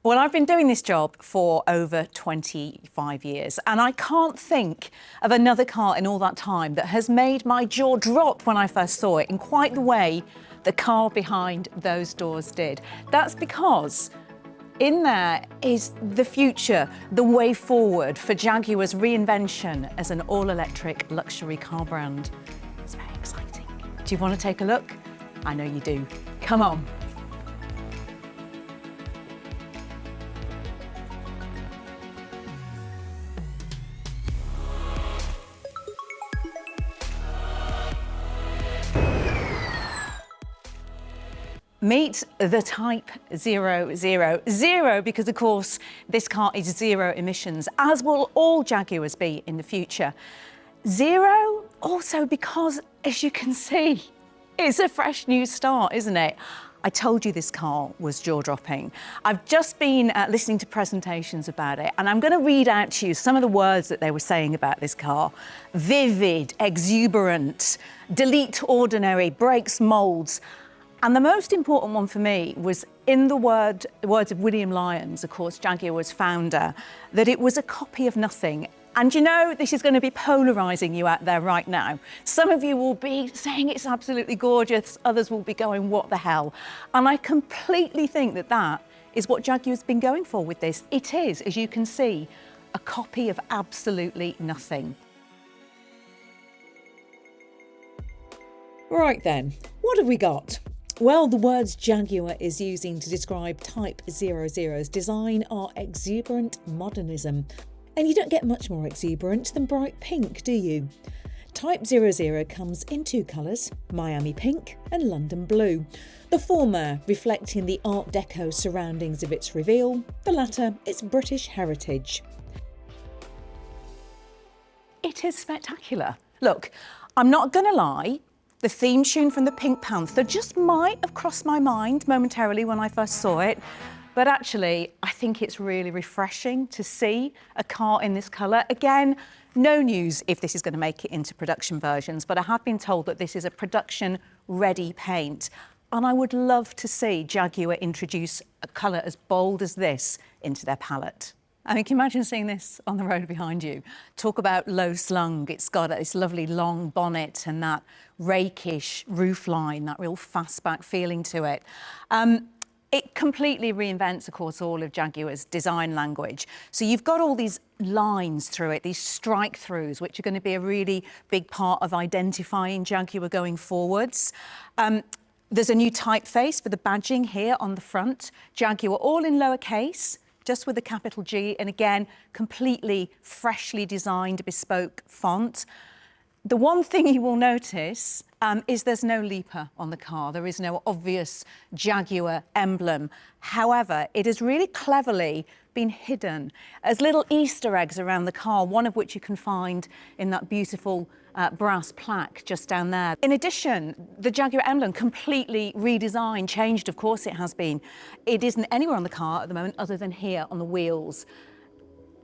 Well, I've been doing this job for over 25 years, and I can't think of another car in all that time that has made my jaw drop when I first saw it in quite the way the car behind those doors did. That's because in there is the future, the way forward for Jaguar's reinvention as an all-electric luxury car brand. It's very exciting. Do you want to take a look? I know you do. Come on. Meet the Type 00. Zero because, of course, this car is zero emissions, as will all Jaguars be in the future. Zero also because, as you can see, it's a fresh new start, isn't it? I told you this car was jaw-dropping. I've just been listening to presentations about it, and I'm going to read out to you some of the words that they were saying about this car. Vivid, exuberant, delete ordinary, breaks moulds. And the most important one for me was in the words of William Lyons, of course, Jaguar's founder, that it was a copy of nothing. And you know, this is going to be polarising you out there right now. Some of you will be saying it's absolutely gorgeous, others will be going, what the hell? And I completely think that that is what Jaguar's been going for with this. It is, as you can see, a copy of absolutely nothing. Right then, what have we got? Well, the words Jaguar is using to describe Type 00's design are exuberant modernism. And you don't get much more exuberant than bright pink, do you? Type 00 comes in two colours, Miami pink and London blue. The former reflecting the Art Deco surroundings of its reveal, the latter its British heritage. It is spectacular. Look, I'm not going to lie. The theme tune from the Pink Panther just might have crossed my mind momentarily when I first saw it, but actually I think it's really refreshing to see a car in this colour. Again, no news if this is going to make it into production versions, but I have been told that this is a production-ready paint, and I would love to see Jaguar introduce a colour as bold as this into their palette. I mean, can you imagine seeing this on the road behind you? Talk about low slung. It's got this lovely long bonnet and that rakish roofline, that real fastback feeling to it. It completely reinvents, of course, all of Jaguar's design language. So you've got all these lines through it, these strike-throughs, which are going to be a really big part of identifying Jaguar going forwards. There's a new typeface for the badging here on the front. Jaguar all in lowercase, just with a capital G, and again, completely freshly designed bespoke font. The one thing you will notice is there's no leaper on the car. There is no obvious Jaguar emblem. However, it has really cleverly been hidden as little Easter eggs around the car, one of which you can find in that beautiful brass plaque just down there. In addition, the Jaguar emblem completely redesigned, changed, of course it has been. It isn't anywhere on the car at the moment other than here on the wheels.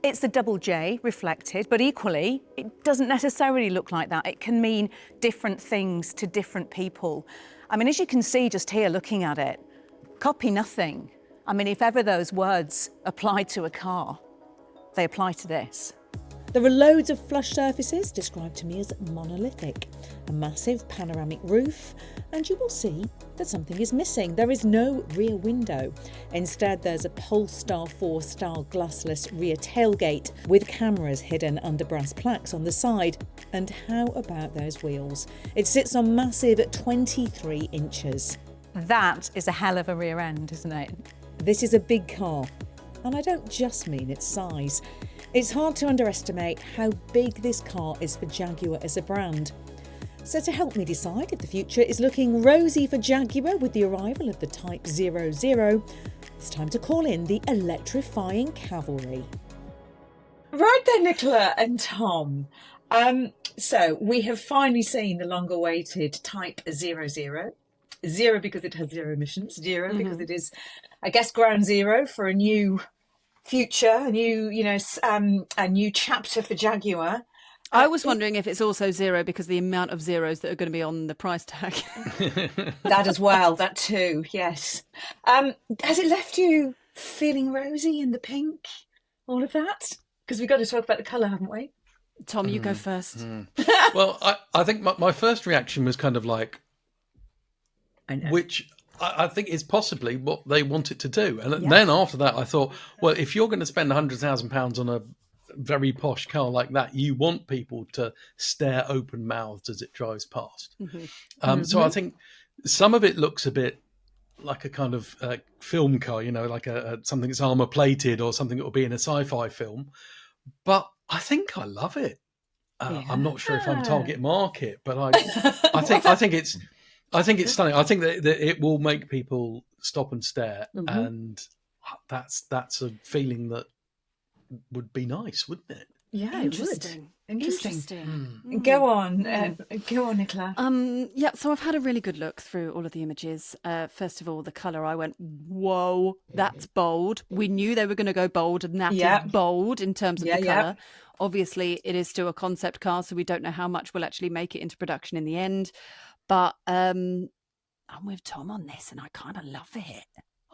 It's the double J reflected, but equally, it doesn't necessarily look like that. It can mean different things to different people. I mean, as you can see just here looking at it, copy nothing. I mean, if ever those words apply to a car, they apply to this. There are loads of flush surfaces, described to me as monolithic, a massive panoramic roof, and you will see that something is missing. There is no rear window. Instead, there's a Polestar 4 style glassless rear tailgate with cameras hidden under brass plaques on the side. And how about those wheels? It sits on massive 23 inches. That is a hell of a rear end, isn't it? This is a big car, and I don't just mean its size. It's hard to underestimate how big this car is for Jaguar as a brand. So to help me decide if the future is looking rosy for Jaguar with the arrival of the Type 00, it's time to call in the electrifying cavalry. Right then, Nicola and Tom. So we have finally seen the long-awaited Type 00. Zero because it has zero emissions, zero because it is, I guess, ground zero for a new future, a new chapter for Jaguar. I was wondering if it's also zero because the amount of zeros that are going to be on the price tag. That as well, that too, yes. Has it left you feeling rosy in the pink, all of that? Because we've got to talk about the colour, haven't we? Tom, you go first. Well, I think my first reaction was kind of like, which I think is possibly what they want it to do. And then after that, I thought, well, if you're going to spend £100,000 on a very posh car like that, you want people to stare open-mouthed as it drives past. So I think some of it looks a bit like a kind of film car, like something that's armor-plated or something that will be in a sci-fi film. But I think I love it. I'm not sure if I'm target market, but I think it's stunning. I think that it will make people stop and stare, and that's a feeling that would be nice, wouldn't it? Yeah, Interesting. Interesting. Go on, Nicola. Yeah, so I've had a really good look through all of the images. First of all, the colour, I went, whoa, that's bold. We knew they were going to go bold, and that is bold in terms of the colour. Obviously, it is still a concept car, so we don't know how much will actually make it into production in the end. But I'm with Tom on this, and I kind of love it.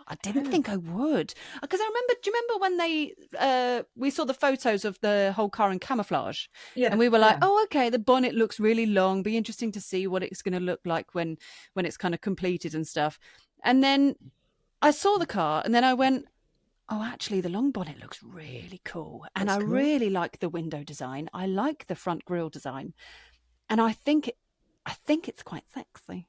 I didn't think I would, because I remember. Do you remember when we saw the photos of the whole car in camouflage? Yeah, and we were like, "Oh, okay, the bonnet looks really long. Be interesting to see what it's going to look like when it's kind of completed and stuff." And then I saw the car, and then I went, "Oh, actually, the long bonnet looks really cool, and I really like the window design. I like the front grille design, and I think it's quite sexy."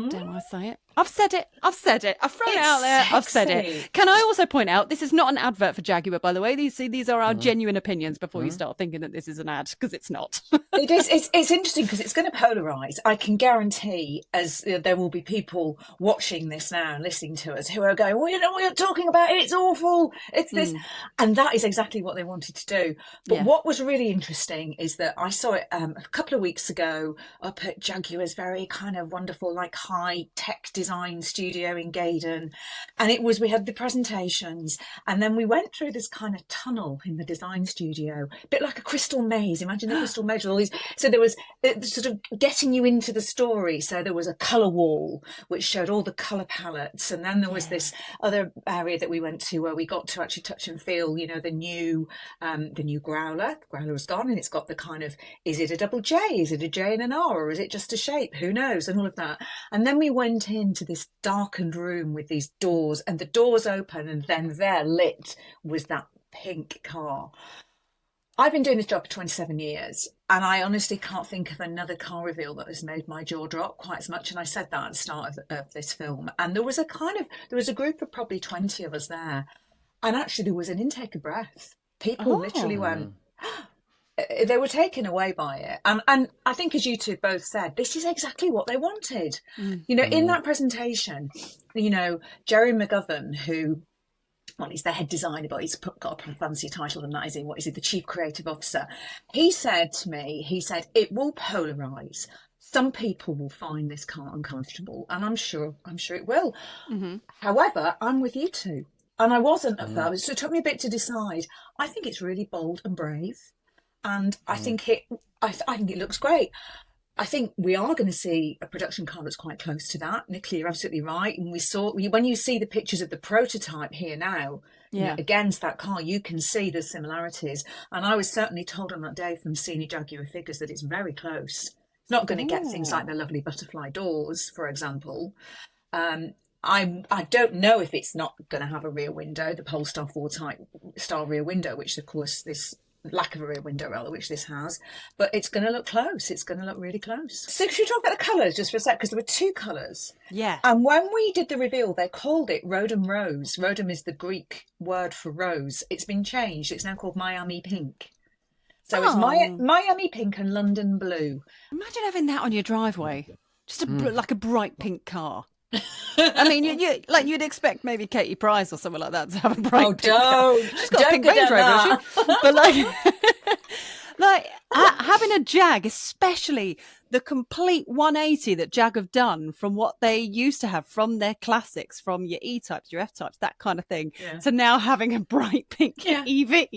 Dare I say it? I've said it. I've thrown it out there. Sexy. I've said it. Can I also point out, this is not an advert for Jaguar, by the way. These are our genuine opinions before you start thinking that this is an ad, because it's not. It is. It's interesting because it's going to polarise. I can guarantee, as there will be people watching this now and listening to us who are going, well, you know what you're talking about? It's awful. It's this. And that is exactly what they wanted to do. But what was really interesting is that I saw it a couple of weeks ago up at Jaguar's very kind of wonderful, like, high-tech design studio in Gaydon, and we had the presentations, and then we went through this kind of tunnel in the design studio, a bit like a crystal maze. Imagine the crystal maze with all these. So there was sort of getting you into the story. So there was a colour wall which showed all the colour palettes, and then there was this other area that we went to where we got to actually touch and feel, the new Growler. The Growler was gone, and it's got the kind of, is it a double J? Is it a J and an R, or is it just a shape? Who knows? And all of that. And then we went into this darkened room with these doors, and the doors open, and then there lit was that pink car. I've been doing this job for 27 years, and I honestly can't think of another car reveal that has made my jaw drop quite as much. And I said that at the start of this film. And there was a group of probably 20 of us there, and actually there was an intake of breath. People literally went. They were taken away by it. And I think, as you two both said, this is exactly what they wanted. In that presentation, Gerry McGovern, who, well, he's the head designer, but he's got a fancy title than that, is he? What is he? The Chief Creative Officer. He said to me, it will polarise. Some people will find this car uncomfortable, and I'm sure it will. However, I'm with you two. And I wasn't at first, so it took me a bit to decide. I think it's really bold and brave. And I think it looks great. I think we are going to see a production car that's quite close to that. Nicola, you're absolutely right. And when you see the pictures of the prototype here now, against that car, you can see the similarities. And I was certainly told on that day from senior Jaguar figures that it's very close. It's not going to get things like the lovely butterfly doors, for example. I don't know if it's not going to have a rear window, the Polestar 4 type style rear window, which of course this lack of a rear window rather, which this has, but it's going to look close. It's going to look really close. So should we talk about the colours just for a sec? Because there were two colours. Yeah. And when we did the reveal, they called it Rodum Rose. Rodum is the Greek word for rose. It's been changed. It's now called Miami Pink. So it's Miami Pink and London Blue. Imagine having that on your driveway. Just like a bright pink car. I mean, you'd expect maybe Katie Price or someone like that to have a bright pink car. She's got a pink Range Rover, hasn't she? But like having a Jag, especially the complete 180 that Jag have done from what they used to have from their classics, from your E-types, your F-types, that kind of thing, to now having a bright pink EV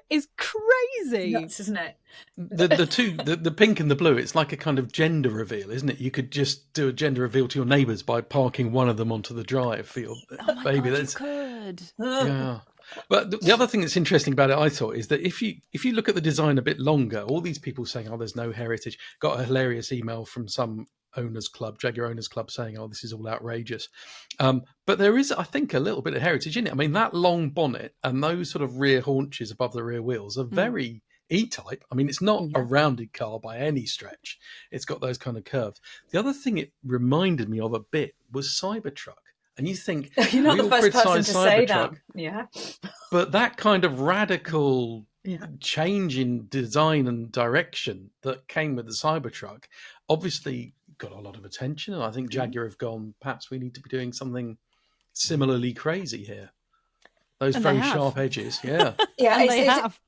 is crazy. Nuts, isn't it? The pink and the blue, it's like a kind of gender reveal, isn't it? You could just do a gender reveal to your neighbours by parking one of them onto the drive for your baby. God, you could. Yeah. But the other thing that's interesting about it, I thought, is that if you look at the design a bit longer, all these people saying, "Oh, there's no heritage." Got a hilarious email from some owners club, Jaguar owners club, saying, "Oh, this is all outrageous." But there is, I think, a little bit of heritage in it. I mean, that long bonnet and those sort of rear haunches above the rear wheels are very E-type. I mean, it's not a rounded car by any stretch. It's got those kind of curves. The other thing it reminded me of a bit was Cybertruck. And you think, you're not the first person to say that. But that kind of radical change in design and direction that came with the Cybertruck obviously got a lot of attention. And I think Jaguar have gone, perhaps we need to be doing something similarly crazy here. Those very sharp edges, they have.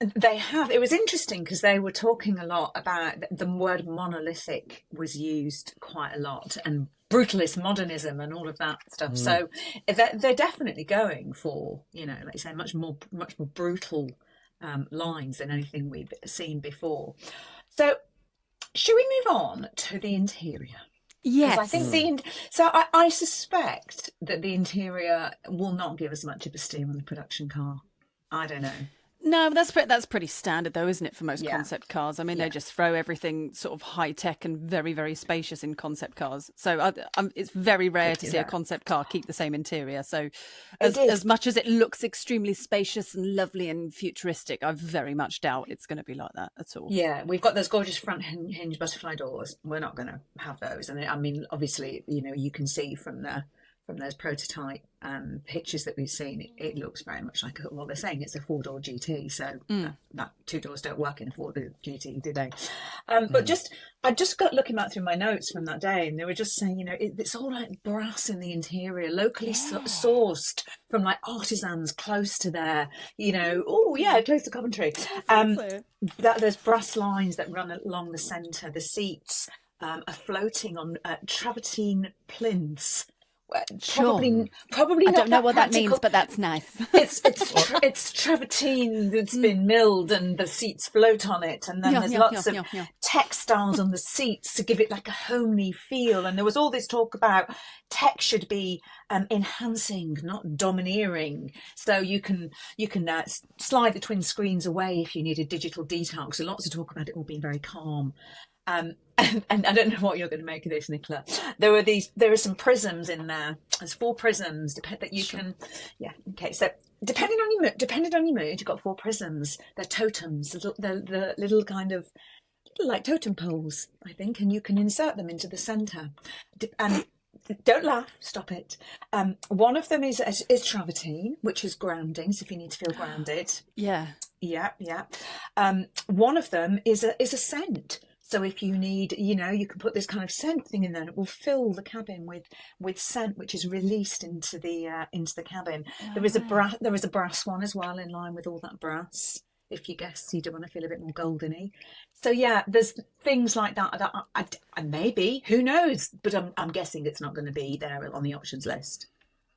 It was interesting because they were talking a lot about the word monolithic was used quite a lot, and brutalist modernism and all of that stuff. So they're definitely going for, like you say, much more brutal lines than anything we've seen before. So should we move on to the interior? Yes. I think I suspect that the interior will not give us much of a steam on the production car. I don't know. No, that's pretty standard though, isn't it, for most concept cars? I mean, they just throw everything sort of high tech and very, very spacious in concept cars. So it's very rare to see a concept car keep the same interior. So as much as it looks extremely spacious and lovely and futuristic, I very much doubt it's going to be like that at all. Yeah, we've got those gorgeous front hinge butterfly doors. We're not going to have those. And I mean, obviously, you can see from those prototype pictures that we've seen, it looks very much like they're saying it's a 4-door GT, so that 2 doors don't work in a 4-door GT, do they? But I just got looking back through my notes from that day, and they were just saying, it's all like brass in the interior, locally sourced from like artisans close to there, close to Coventry. There's brass lines that run along the centre. The seats are floating on travertine plinths. Probably. I don't know what that means, but that's nice. It's travertine that's been milled, and the seats float on it, and then there's lots of textiles on the seats to give it like a homely feel. And there was all this talk about tech should be enhancing, not domineering. So you can slide the twin screens away if you need a digital detox. So lots of talk about it all being very calm. And I don't know what you're going to make of this, Nicola. There are some prisms in there. There's 4 prisms that you can. Yeah. Okay. So depending on your mood, you've got 4 prisms. They're totems. The little kind of like totem poles, I think, and you can insert them into the centre. And don't laugh. Stop it. One of them is travertine, which is grounding. So if you need to feel grounded. Yeah. One of them is a scent. So if you need, you can put this kind of scent thing in there, and it will fill the cabin with scent, which is released into the cabin. There is a brass one as well, in line with all that brass. If you guess, you do want to feel a bit more goldeny. So there's things like that. Maybe, who knows? But I'm guessing it's not going to be there on the options list.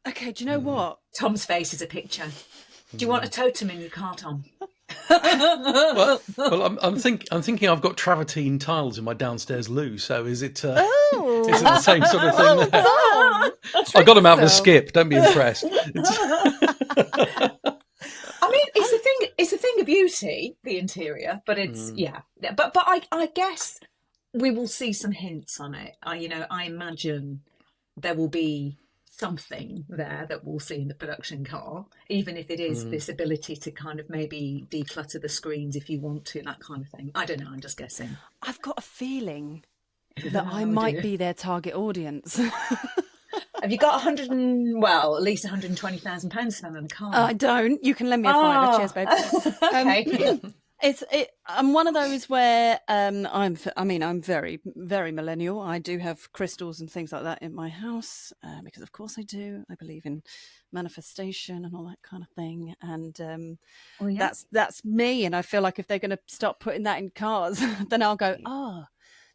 Okay, do you know what? Tom's face is a picture. Do you want a totem in your car, Tom? well, I'm thinking I've got travertine tiles in my downstairs loo. So is it? Is it the same sort of thing? There? I got them out of the skip. Don't be impressed. I mean, it's a thing of beauty, the interior, but it's But I guess we will see some hints on it. I imagine there will be something there that we'll see in the production car, even if it is this ability to kind of maybe declutter the screens if you want to, that kind of thing. I don't know, I'm just guessing. I've got a feeling that I might be their target audience. Have you got at least £120,000 to spend on a car? I don't. You can lend me a fiver. Cheers, babe. Okay. I'm one of those where I'm very, very millennial. I do have crystals and things like that in my house because, of course, I do. I believe in manifestation and all that kind of thing. And that's me. And I feel like if they're going to start putting that in cars, then I'll go,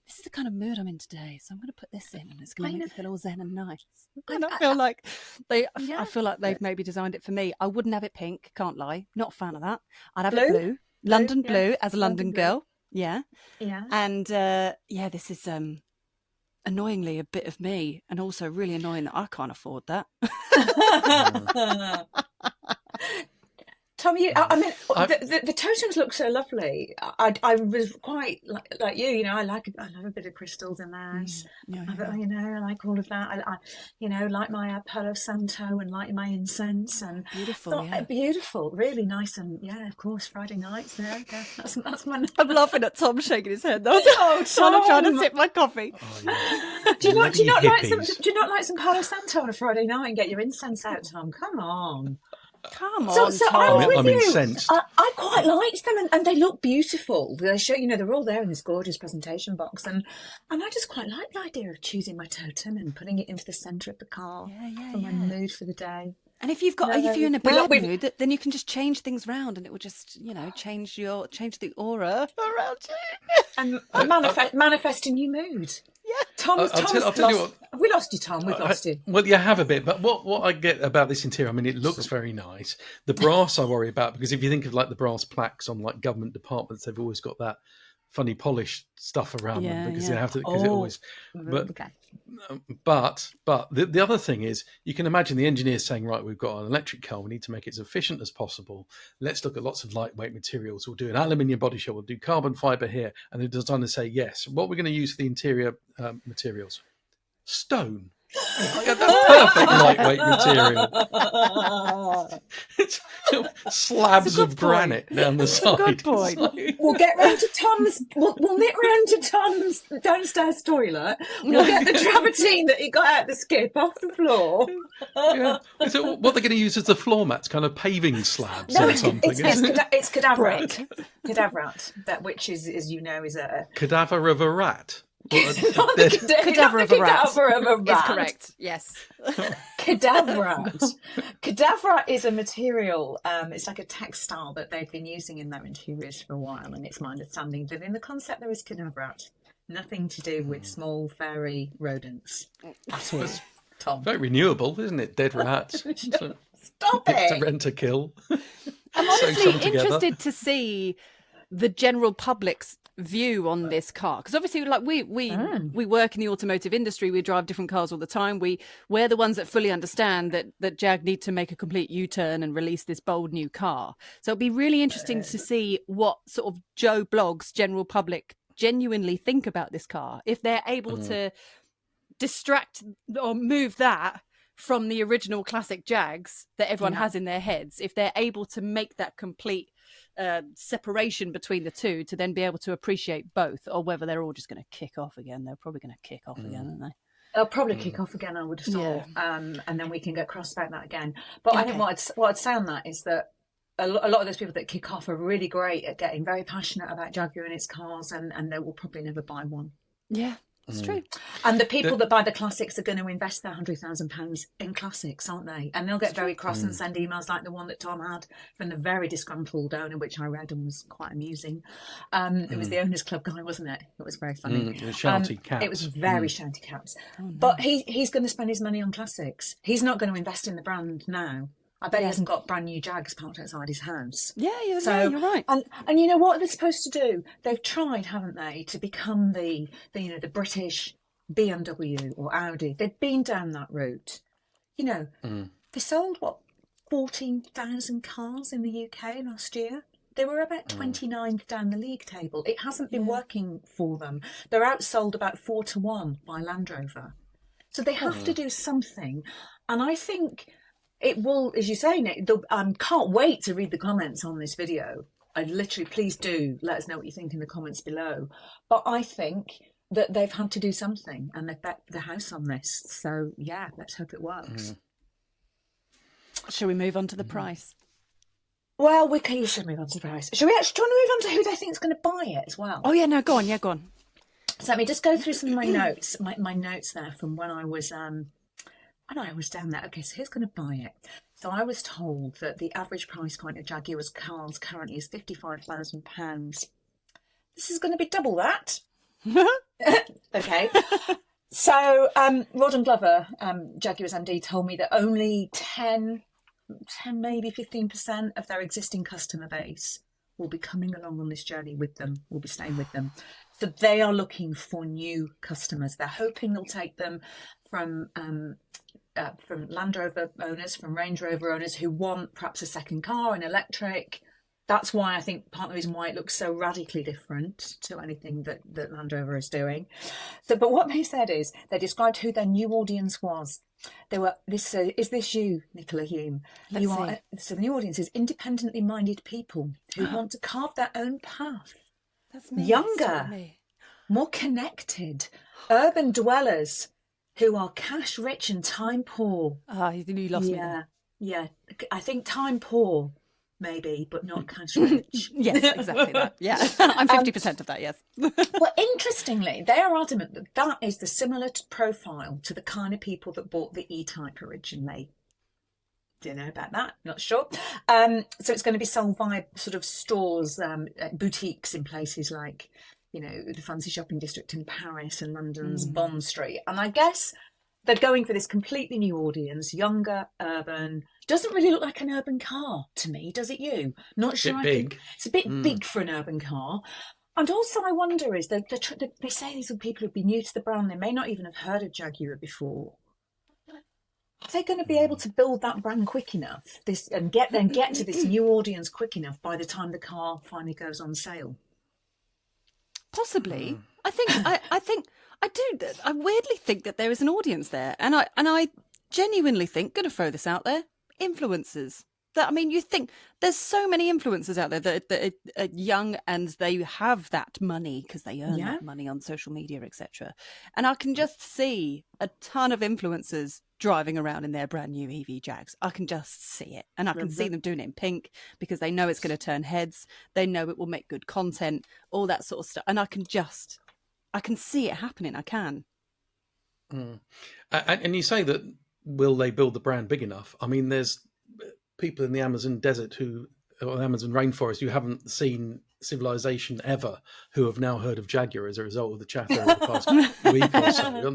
this is the kind of mood I'm in today, so I'm going to put this in, and it's going to make me feel all zen and nice. And I feel like I feel like they've maybe designed it for me. I wouldn't have it pink, can't lie. Not a fan of that. I'd have it blue. London blue, as a London girl. Yeah. Yeah. And this is annoyingly a bit of me, and also really annoying that I can't afford that. Tom, the totems look so lovely. I was quite like you. I love a bit of crystals in there. I like all of that. I like my Palo Santo and like my incense and beautiful, really nice. And of course, Friday nights there. That's my. I'm laughing at Tom shaking his head. Oh, Tom! I'm trying to sip my coffee. Oh, yeah. Do you not like some Palo Santo on a Friday night and get your incense out, Tom? Come on. So I'm incensed. I quite liked them, and they look beautiful. They show, they're all there in this gorgeous presentation box, and I just quite like the idea of choosing my totem and putting it into the centre of the car for my mood for the day. And if you're in a bad mood, then you can just change things round, and it will just change the aura around you and manifest a new mood. Yeah, I'll tell you what. Have we lost you, Tom? We've lost you. Well, you have a bit, but what I get about this interior, it looks very nice. The brass I worry about, because if you think of like the brass plaques on like government departments, they've always got that funny polished stuff around them because they have to. Because it always. But the other thing is, you can imagine the engineers saying, right, we've got an electric car, we need to make it as efficient as possible. Let's look at lots of lightweight materials. We'll do an aluminium body shell, we'll do carbon fibre here. And the designers say, yes, what we're going to use for the interior materials? Stone. That's perfect lightweight material. It's slabs of granite down the side. Good point. We'll get round to Tom's. We'll nip round to Tom's downstairs toilet. We'll get the travertine that he got out the skip off the floor. So what they're going to use as the floor mats, kind of paving slabs or something. It's cadaverate. Cadaverate, which is a cadaver of a rat. Cadaver of a rat. Is correct. Yes. Cadaverate. Cadaverate is a material. It's like a textile that they've been using in their interiors for a while, and it's my understanding that in the concept there is cadaverate. Nothing to do with small furry rodents at all. Tom. Very renewable, isn't it? Dead rats. Stop it. To rent a kill. I'm honestly interested to see the general public's view on this car, because obviously like we work in the automotive industry, we drive different cars all the time, we're the ones that fully understand that Jag need to make a complete U-turn and release this bold new car. So it'd be really interesting to see what sort of Joe Blogs general public genuinely think about this car, if they're able to distract or move that from the original classic Jags that everyone has in their heads, if they're able to make that complete separation between the two to then be able to appreciate both, or whether they're all just going to kick off again. They're probably going to kick off again, aren't they? They'll probably kick off again, I would have thought, and then we can get cross about that again. But I think what I'd say on that is that a lot of those people that kick off are really great at getting very passionate about Jaguar and its cars, and they will probably never buy one. Yeah. It's true. And the people that buy the classics are going to invest their £100,000 in classics, aren't they? And they'll get very cross and send emails like the one that Tom had from the very disgruntled owner, which I read and was quite amusing. It was the Owners Club guy, wasn't it? It was very funny. It was shouty caps. It was very shouty caps. Oh, no. But he's going to spend his money on classics. He's not going to invest in the brand now. I bet he hasn't got brand new Jags parked outside his house. Yeah, you're right. And you know what they're supposed to do? They've tried, haven't they, to become the British BMW or Audi. They've been down that route. They sold 14,000 cars in the UK last year. They were about 29th down the league table. It hasn't been working for them. They're outsold about 4-1 by Land Rover. So they have to do something. And I think it will, as you say, Nick, can't wait to read the comments on this video. Please do let us know what you think in the comments below. But I think that they've had to do something, and they've bet the house on this. So, yeah, let's hope it works. Shall we move on to the price? Well, you should move on to the price. Shall we actually move on to who they think is going to buy it as well? Oh, yeah, no, go on. Yeah, go on. So let me just go through some of my notes, my notes there from when I was down there. Okay, so who's going to buy it? So I was told that the average price point of Jaguar's cars currently is £55,000. This is going to be double that. Okay. So Rod and Glover, Jaguar's MD, told me that only 10 maybe 15% of their existing customer base will be coming along on this journey with them, will be staying with them. So they are looking for new customers. They're hoping they'll take them from Land Rover owners, from Range Rover owners who want perhaps a second car, an electric. That's why I think part of the reason why it looks so radically different to anything that Land Rover is doing. So, but what they said is they described who their new audience was. They were is this you, Nicola Hume? So the new audience is independently minded people who want to carve their own path. That's me. Younger, more connected, urban dwellers who are cash rich and time poor. You lost me. Yeah. I think time poor. Maybe, but not cash rich. Yes, exactly that. Yeah, I'm 50% of that, yes. Well, interestingly, they are adamant that that is the similar profile to the kind of people that bought the E-Type originally. Do you know about that? Not sure. So it's going to be sold via sort of stores, boutiques in places like, the fancy shopping district in Paris and London's Bond Street. And I guess they're going for this completely new audience, younger, urban. Doesn't really look like an urban car to me, does it? You? Not sure. It's a bit big for an urban car. And also, I wonder is that they say these are people who'd be new to the brand. They may not even have heard of Jaguar before. Are they going to be able to build that brand quick enough? And get to this new audience quick enough by the time the car finally goes on sale? Possibly. I weirdly think that there is an audience there, and I genuinely think, going to throw this out there, influencers. You think there's so many influencers out there that are young and they have that money because they earn that money on social media, etc. And I can just see a ton of influencers driving around in their brand new EV Jags. I can just see it, and I can see them doing it in pink because they know it's going to turn heads. They know it will make good content, all that sort of stuff, and I can see it happening. I can. And you say that, will they build the brand big enough? There's people in the Amazon desert or the Amazon rainforest who haven't seen civilization ever, who have now heard of Jaguar as a result of the chatter over the past week or so, haven't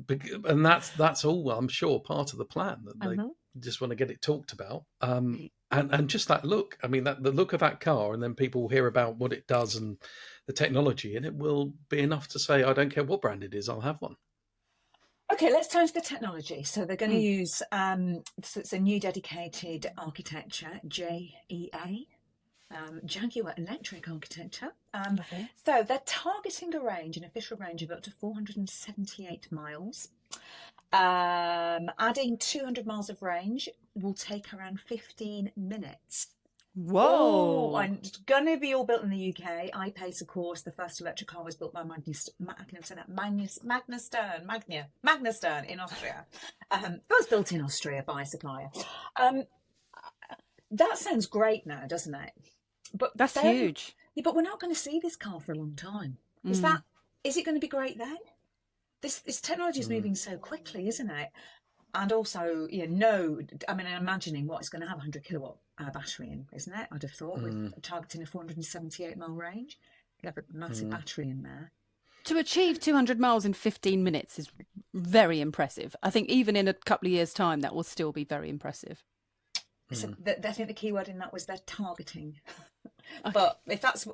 they? And that's all, I'm sure, part of the plan, that they just want to get it talked about. And just that look, the look of that car, and then people will hear about what it does and the technology, and it will be enough to say, I don't care what brand it is, I'll have one. Okay, let's turn to the technology. So they're going to use it's a new dedicated architecture, JEA, Jaguar Electric Architecture. So they're targeting an official range of up to 478 miles. Adding 200 miles of range will take around 15 minutes. Whoa! And it's going to be all built in the UK. I-Pace, of Course, the first electric car was built by Magna Stern in Austria. It was built in Austria by a supplier. That sounds great now, doesn't it? But that's huge. Yeah, but we're not going to see this car for a long time. Is it going to be great then? This technology is moving so quickly, isn't it? And also, I'm imagining what it's going to have 100 kilowatt battery in, isn't it? I'd have thought, with targeting a 478 mile range, you have a massive battery in there. To achieve 200 miles in 15 minutes is very impressive. I think even in a couple of years' time, that will still be very impressive. So I think the key word in that was they're targeting. But if that's, I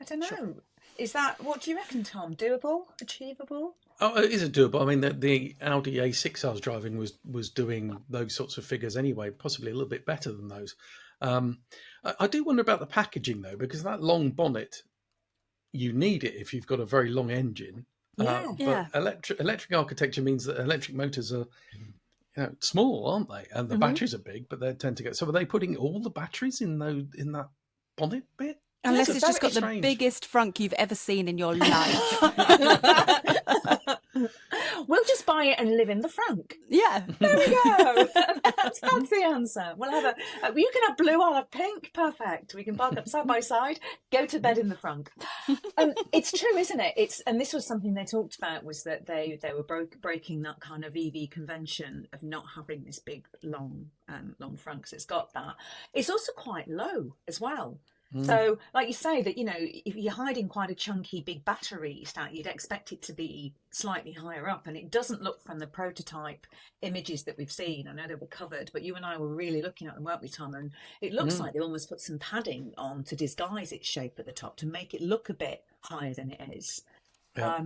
don't know. Sure. Is that, what do you reckon, Tom? Doable? Achievable? Oh, it is doable. The Audi A6 I was driving was doing those sorts of figures anyway, possibly a little bit better than those. I do wonder about the packaging, though, because that long bonnet, you need it if you've got a very long engine. But electric architecture means that electric motors are small, aren't they? And the batteries are big, but they tend to go. So are they putting all the batteries in that bonnet bit? Unless it's just got the biggest frunk you've ever seen in your life. We'll just buy it and live in the frunk. Yeah. There we go. That's the answer. We'll have you can have blue, I'll have pink. Perfect. We can park up side by side, go to bed in the frunk. It's true, isn't it? And this was something they talked about, was that they were breaking that kind of EV convention of not having this big, long frunk. So it's got that. It's also quite low as well. So, like you say, that, you know, if you're hiding quite a chunky big battery stack, you'd expect it to be slightly higher up, and it doesn't look from the prototype images that we've seen. I know they were covered, but you and I were really looking at them, weren't we, Tom? And it looks like they almost put some padding on to disguise its shape at the top to make it look a bit higher than it is. Yeah.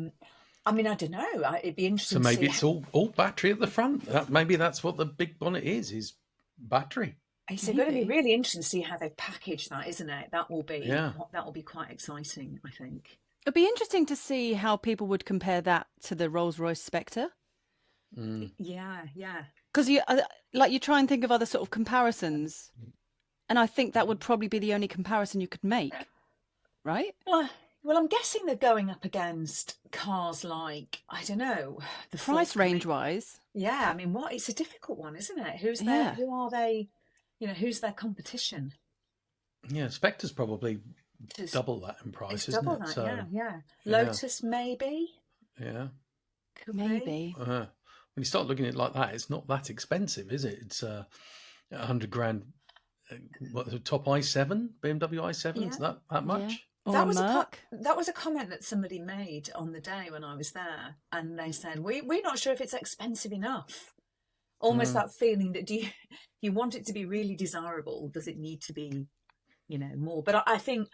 I mean, I don't know. It'd be interesting. So maybe to see it's all battery at the front. Maybe that's what the big bonnet is battery. It's going to be really interesting to see how they package that, isn't it? That will be quite exciting, I think. It'd be interesting to see how people would compare that to the Rolls-Royce Spectre. Yeah. Because you try and think of other sort of comparisons, and I think that would probably be the only comparison you could make, right? Well, I'm guessing they're going up against cars like, I don't know, the price range wise. Yeah, I mean, it's a difficult one, isn't it? Who are they? You know, who's their competition? Yeah, Spectre's probably double that in price, isn't double it? That, yeah. Lotus, maybe. Yeah. Could maybe. When you start looking at it like that, it's not that expensive, is it? It's $100,000. What, the top i7, BMW i7? Is that much? Yeah. That was a comment that somebody made on the day when I was there, and they said, we're not sure if it's expensive enough. Almost that feeling that do you want it to be really desirable? Does it need to be, you know, more? But I think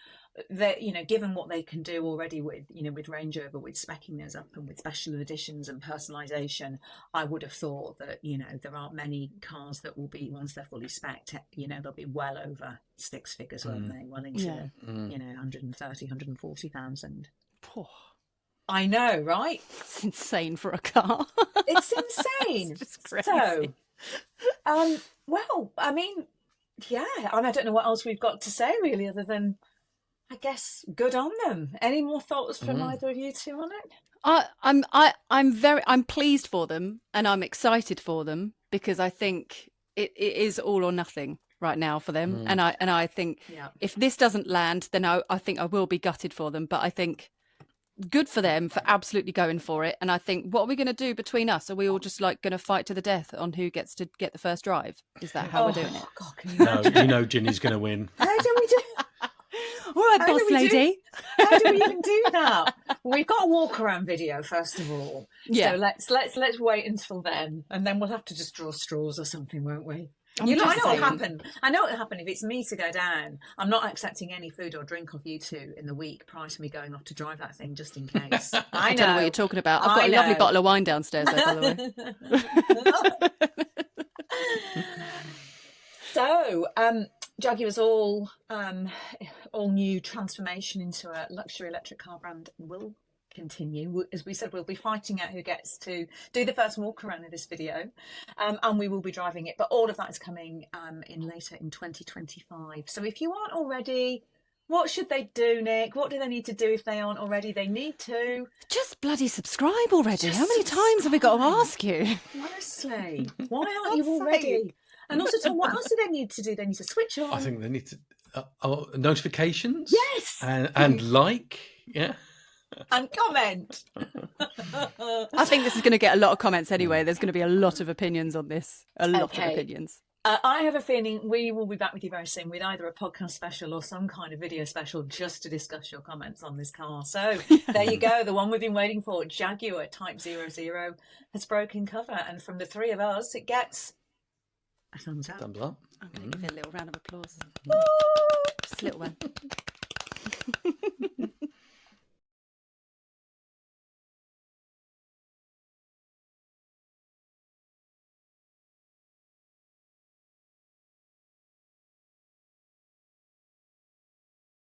that, you know, given what they can do already with, you know, with Range Rover, with speccing those up and with special editions and personalisation, I would have thought that, you know, there aren't many cars that will be, once they're fully specced, you know, they'll be well over six figures, won't they? Well into, you know, 130, 140,000. I know, right? It's insane for a car. It's insane. It's just crazy. So, well, I mean, yeah, I don't know what else we've got to say really, other than, I guess, good on them. Any more thoughts from either of you two on it? I'm pleased for them, and I'm excited for them, because I think it is all or nothing right now for them. And I think if this doesn't land, then I think I will be gutted for them. But I think good for them for absolutely going for it. And I think, what are we going to do between us? Are we all just like going to fight to the death on who gets to get the first drive? Is that how we're doing it? God, can you imagine? No, you know Ginny's going to win. How do we do? All right, boss lady. How do we even do that? We've got a walk around video first of all. Yeah. So let's wait until then, and then we'll have to just draw straws or something, won't we? I know what'll happen. I know what'll happen if it's me to go down. I'm not accepting any food or drink off you two in the week prior to me going off to drive that thing, just in case. I don't know what you're talking about. I've got a lovely bottle of wine downstairs, though, by the way. So, Jaguar's all new transformation into a luxury electric car brand will continue. As we said, we'll be fighting out who gets to do the first walk around of this video, and we will be driving it, but all of that is coming later in 2025. So if you aren't already, what should they do, Nick? What do they need to do if they aren't already? They need to just bloody subscribe already. How many times have we got to ask you? Honestly, why aren't you already? And also, Tom, what else do they need to do? They need to switch on. I think they need to notifications. Yes, and yeah. And comment. I think this is going to get a lot of comments anyway. There's going to be a lot of opinions on this. A lot of opinions. I have a feeling we will be back with you very soon with either a podcast special or some kind of video special just to discuss your comments on this car. So there you go. The one we've been waiting for, Jaguar Type 00, has broken cover. And from the three of us, it gets a thumbs up. Thumbs up. I'm going to give it a little round of applause. Just a little one.